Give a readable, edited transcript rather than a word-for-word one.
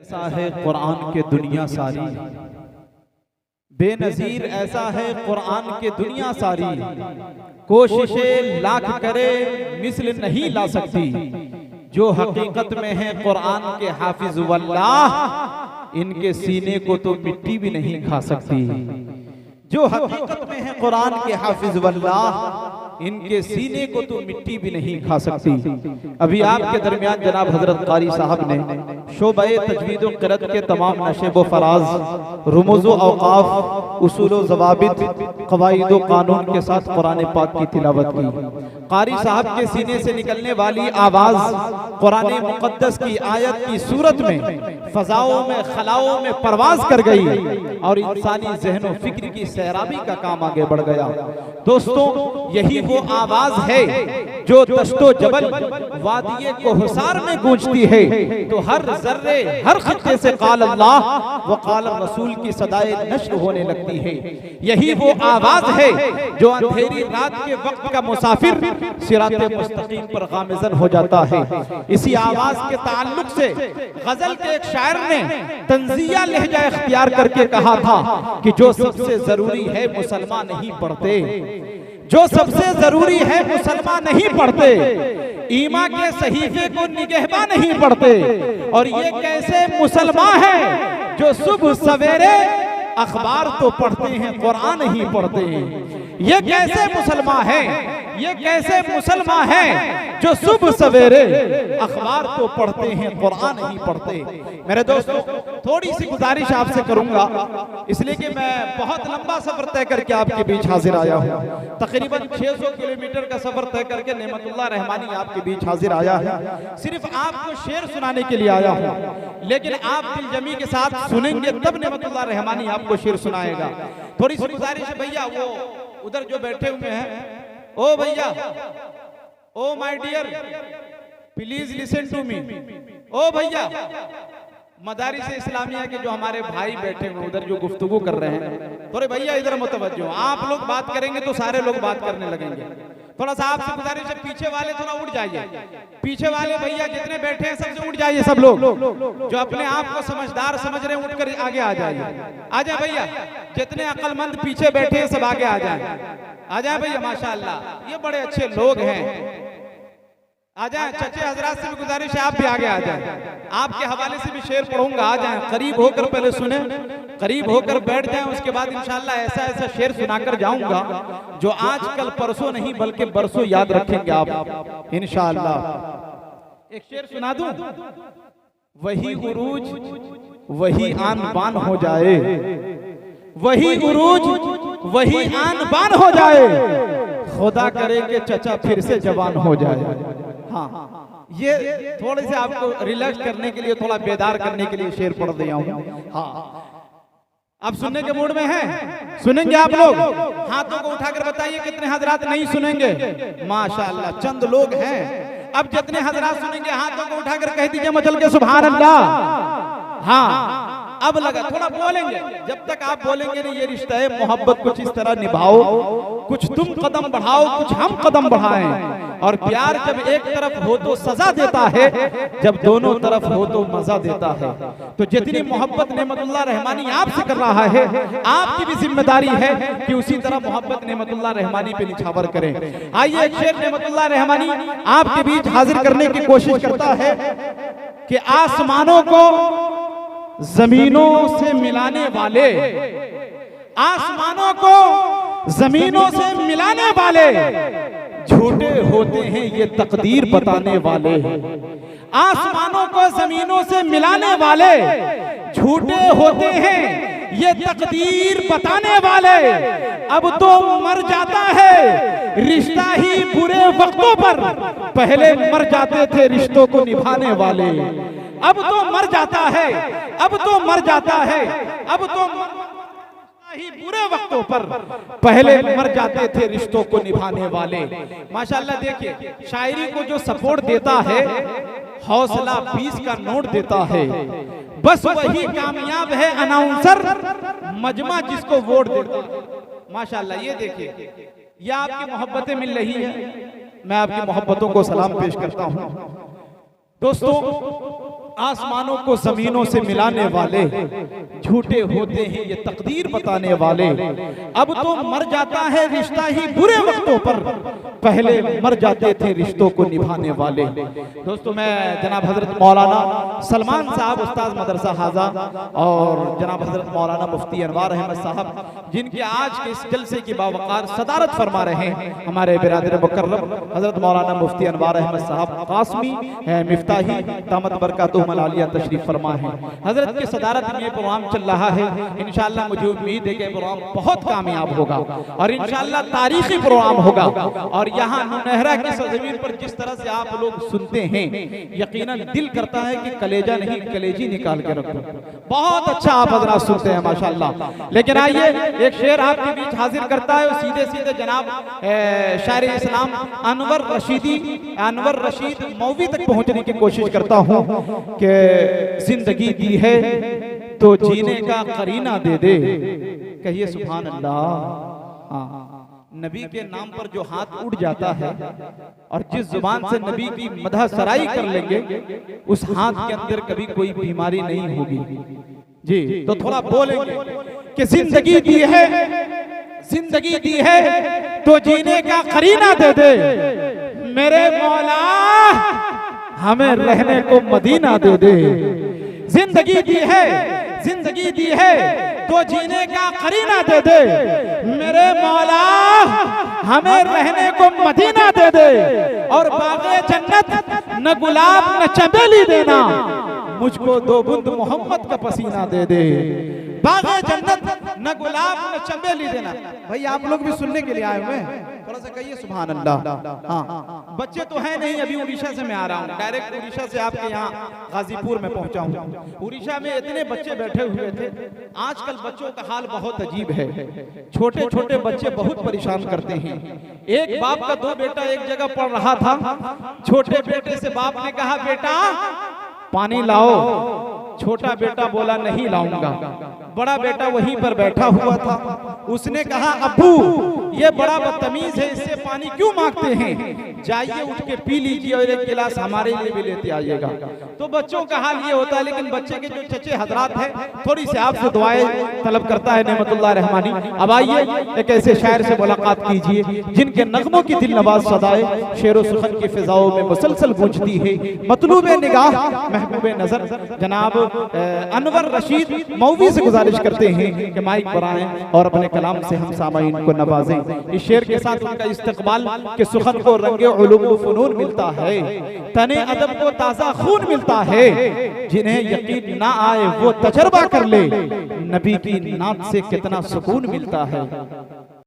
ऐसा है कुरान के दुनिया सारी, बेनजीर ऐसा है कुरान के दुनिया सारी, कोशिशें लाख करे मिस्ल नहीं ला सकती। जो हकीकत में है कुरान के हाफिज वल्लाह, इनके सीने को तो मिट्टी भी नहीं खा सकती। जो हकीकत में है कुरान के हाफिज वल्लाह, इनके सीने को तो मिट्टी भी नहीं खा सकती। अभी आपके दरमियान जनाब हजरत कारी साहब ने शोबे तजवीद व क़िरात के तमाम नशेब व फराज, रुमूज़ व औक़ाफ़, उसूल व ज़वाबित, क़वाइद व क़ानून के साथ कुरान पाक की तिलावत की। कारी साहब के सीने से निकलने वाली आवाज़ कुरान मुक़द्दस की आयत की सूरत में फ़ज़ाओं में खलाओं में परवाज़ कर गई और इंसानी ज़हन व फ़िक्र की सैराबी का काम आगे बढ़ गया। दोस्तों, यही वो आवाज है जो दश्तो जबल वादिये को हुसार में गूंजती है, तो हर जर्रे हर खत्ते से काल अल्लाह व काल रसूल की सदाए नश्र होने लगती है। यही वो आवाज है जो अंधेरी रात के वक्त का मुसाफिर सिराते मुस्तकीम पर गामज़न हो जाता है। इसी आवाज के ताल्लुक से गजल के एक शायर ने तंजिया लहजा इख्तियार करके कहा था कि जो सबसे जरूरी है मुसलमान नहीं पढ़ते, जो सबसे जरूरी है मुसलमान नहीं पढ़ते, ईमा के सहीफे को निगहबा नहीं पढ़ते। और ये कैसे मुसलमान है जो सुबह सवेरे अखबार तो पढ़ते हैं कुरान नहीं पढ़ते। ये कैसे मुसलमान है, ये कैसे मुसलमान है जो सुबह सवेरे अखबार तो पढ़ते हैं कुरान नहीं पढ़ते। मेरे दोस्तों, थोड़ी सी गुजारिश आपसे करूंगा, इसलिए कि मैं बहुत लंबा सफर तय करके आपके बीच हाजिर आया हूँ। तकरीबन 600 किलोमीटर का सफर तय करके नेमतुल्लाह रहमानी आपके बीच हाजिर आया है। सिर्फ आपको शेर सुनाने के लिए आया हूँ, लेकिन आप दिलजमी के साथ सुनेंगे तब नेमतुल्लाह रहमानी आपको शेर सुनाएगा। थोड़ी सी गुजारिश है भैया, वो उधर जो बैठे हुए हैं, ओ भैया, oh my dear, please listen to me. ओ भैया, मदारिस इस्लामिया के जो हमारे भाई बैठे हुए उधर जो गुफ्तगू कर रहे हैं, थोड़े भैया इधर मुतवज्जो। आप लोग बात करेंगे तो सारे लोग बात करने लगेंगे। थोड़ा सा आपसे गुजारिश है, पीछे वाले थोड़ा उठ जाइए। पीछे वाले भैया जितने बैठे हैं सबसे उठ जाइए। सब लोग जो अपने आप को समझदार समझ रहे हैं उठकर आगे आ जाइए। आ जाए भैया, जितने अक्लमंद पीछे बैठे हैं सब आगे आ जाए। आ जाए भैया, माशाअल्लाह ये बड़े अच्छे लोग हैं। आ जाए। चचे हजरात से भी गुजारिश है आप भी आगे आ जाए। आपके हवाले से भी शेर पढ़ूंगा, आ जाए। करीब होकर पहले सुने, करीब होकर बैठ जाएं, उसके बाद इंशाअल्लाह ऐसा ऐसा शेर सुनाकर जाऊंगा जो आज कल परसों नहीं बल्कि बरसों याद रखेंगे आप इंशाअल्लाह। एक शेर सुना दूं, वही उरूज वही आन बान हो जाए, वही उरूज वही आन बान हो जाए, खुदा करे कि चचा फिर से जवान हो जाए। हाँ, ये थोड़े से आपको रिलैक्स करने के लिए, थोड़ा बेदार करने के लिए शेर पढ़ दिया हूँ। हाँ, आप सुनने के मूड में हैं? सुनेंगे आप लोग? हाथों को उठाकर बताइए कितने हजरात नहीं सुनेंगे। माशाअल्लाह चंद लोग हैं। अब जितने हजरात सुनेंगे हाथों को उठाकर कह दीजिए मचल के सुभान अल्लाह। हाँ, अब लगा थोड़ा बोलेंगे। जब तक आप बोलेंगे नहीं, ये रिश्ता है मोहब्बत कुछ इस तरह निभाओ, कुछ तुम कदम बढ़ाओ कुछ हम कदम बढ़ाएं। और प्यार जब एक तरफ हो तो सजा देता है, जब दोनों तरफ हो तो मजा देता है। तो जितनी मोहब्बत नेमतुल्लाह रहमानी आपसे कर रहा है, आपकी भी जिम्मेदारी है कि उसी तरह मोहब्बत नेमतुल्लाह रहमानी पे निछावर करें। आइए एक शेर नेमतुल्लाह रहमानी आपके बीच हाजिर करने की कोशिश करता है कि आसमानों को जमीनों से मिलाने वाले, आसमानों को जमीनों से मिलाने वाले, झूठे होते हैं ये तकदीर बताने वाले। आसमानों को जमीनों से मिलाने वाले, झूठे होते हैं ये तकदीर बताने वाले। अब तो मर जाता है रिश्ता ही बुरे वक्तों पर, पहले मर जाते थे रिश्तों को निभाने वाले। अब तो मर जाता है, अब तो मर जाता है, अब तो ही बुरे वक्तों पर, पहले मर जाते थे रिश्तों को निभाने वाले। माशाअल्लाह देखिए, शायरी को जो सपोर्ट देता है, हौसला 20 का नोट देता है, बस वही कामयाब है अनाउंसर मजमा जिसको वोट देता है। माशाअल्लाह ये देखिए, ये आपकी मोहब्बतें मिल रही है। मैं आपकी मोहब्बतों को सलाम पेश करता हूँ। दोस्तों, आसमानों को जमीनों से मिलाने वाले, झूठे होते हैं ये तकदीर बताने वाले। अब तो मर जाता है रिश्ता ही बुरे वक्तों पर, पहले मर जाते थे रिश्तों को निभाने वाले। दोस्तों, मैं जनाब हजरत मौलाना सलमान साहब उस्ताद मदरसा हाजा और जनाब हजरत मौलाना मुफ्ती अनवार अहमद साहब, जिनके आज के इस जलसे की बावकार सदारत फरमा रहे हैं हमारे बिरादर मुकर्रम हजरत मौलाना मुफ्ती अनवार अहमद साहब कासमी मिफ्ताही दामत बरकातुहुल आलिया तशरीफ फरमा है। हजरत की सदारत में ये प्रोग्राम चल रहा है। इंशाअल्लाह मुझे उम्मीद है कि प्रोग्राम बहुत कामयाब होगा और इंशाअल्लाह तारीखी प्रोग्राम होगा। और यहाँ नुनहरा की सरजमीन पर जिस तरह से आप लोग सुनते हैं, यकीनन दिल करता है कि कलेजा नहीं कलेजी निकाल के रखो। बहुत अच्छा आप हजरात सुनते हैं माशाअल्लाह। लेकिन आइए एक शेर आपके बीच हाजिर करता है, सीधे सीधे जनाब शायर इस्लाम अनवर रशीद मौवी तक पहुंचने की कोशिश करता हूं कि जिंदगी दी है तो जीने का करीना दे दे। कहिए सुभान अल्लाह। नबी के नाम पर जो हाथ उठ जाता है और जिस जुबान से नबी की मदह सराई कर लेंगे, उस हाथ के अंदर कभी कोई बीमारी नहीं होगी जी। तो थोड़ा बोलेंगे कि जिंदगी दी है तो जीने का करीना दे दे, मेरे मौला हमें रहने को मदीना दे दे। जिंदगी दी है तो जीने का करीना दे दे, मेरे मौला हमें रहने को मदीना दे दे। और बाग़े जन्नत न गुलाब न चमेली देना, मुझको दो बूंद मोहम्मद का पसीना दे दे। बाग़े जन्नत न गुलाब न चमेली देना। भाई आप लोग भी सुनने के लिए आए हुए हैं, थोड़ा सा कहिए सुभान अल्लाह। हाँ, बच्चे तो है नहीं, अभी उड़ीसा से मैं आ रहा हूँ, डायरेक्ट उड़ीसा से आपके यहाँ गाजीपुर में पहुंचा हूँ। उड़ीसा में इतने बच्चे बैठे हुए थे। आजकल बच्चों का हाल बहुत अजीब है। छोटे छोटे बच्चे बहुत परेशान करते हैं। एक बाप का दो बेटा एक जगह पढ़ रहा था। छोटे बेटे से बाप ने कहा, बेटा पानी लाओ। छोटा बेटा बोला, नहीं लाऊंगा। बड़ा बेटा वहीं पर बैठा हुआ था। उसने कहा, अब्बू ये बड़ा बदतमीज है, इससे पानी क्यों मांगते हैं? जाइए उठ के पी लीजिए और एक गिलास हमारे लिए भी लेते आइएगा। तो बच्चों का हाल ये होता है। लेकिन बच्चे के जो चचे हजरात हैं, थोड़ी सी आपसे दुआएं तलब करता है नेमतुल्लाह रहमानी। अब आइए एक ऐसे शायर से मुलाकात कीजिए जिनके नगमों की दिल नवाज सदाएं शेरो सुखन की फिजाओं में मुसलसल गूंजती है। मतलूबे निगाह महबूबे नजर जनाब अनवर रशीद मौवी से गुजारिश करते हैं कि माइक पर आएं और अपने कलाम से हम सामाईन को नवाजें। इस शेर के साथ उनका इस्तकबाल के सुखन को रंगे उलूम व फनून मिलता है, तने अदब को ताज़ा खून मिलता है। जिन्हें यकीन ना आए वो तजर्बा कर ले, नबी की नात से कितना सुकून मिलता है।